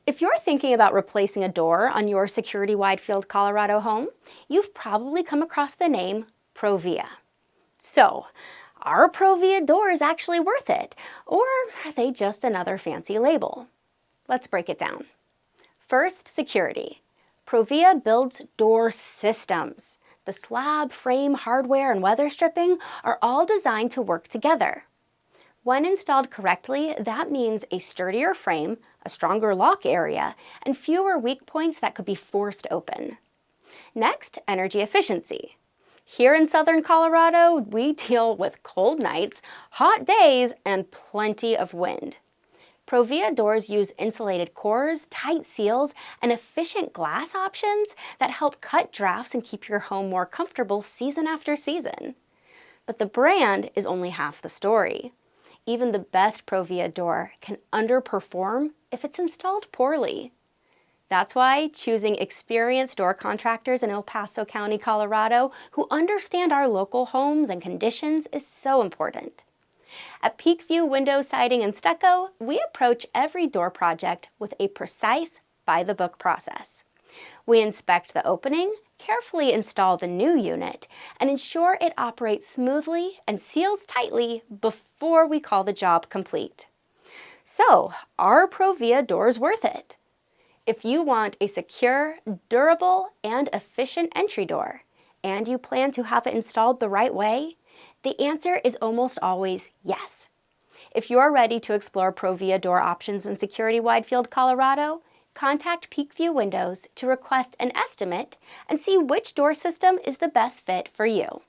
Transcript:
If you're thinking about replacing a door on your Security-Widefield, Colorado home, you've probably come across the name ProVia. So, are ProVia doors actually worth it, or are they just another fancy label? Let's break it down. First, security. ProVia builds door systems. The slab, frame, hardware, and weather stripping are all designed to work together. When installed correctly, that means a sturdier frame, a stronger lock area, and fewer weak points that could be forced open. Next, energy efficiency. Here in southern Colorado, we deal with cold nights, hot days, and plenty of wind. ProVia doors use insulated cores, tight seals, and efficient glass options that help cut drafts and keep your home more comfortable season after season. But the brand is only half the story. Even the best ProVia door can underperform if it's installed poorly. That's why choosing experienced door contractors in El Paso County, Colorado, who understand our local homes and conditions is so important. At Peakview Windows Siding and Stucco, we approach every door project with a precise, by-the-book process. We inspect the opening, carefully install the new unit, and ensure it operates smoothly and seals tightly before we call the job complete. So, are ProVia doors worth it? If you want a secure, durable, and efficient entry door, and you plan to have it installed the right way, the answer is almost always yes. If you're ready to explore ProVia door options in Security-Widefield, Colorado, contact Peakview Windows to request an estimate and see which door system is the best fit for you.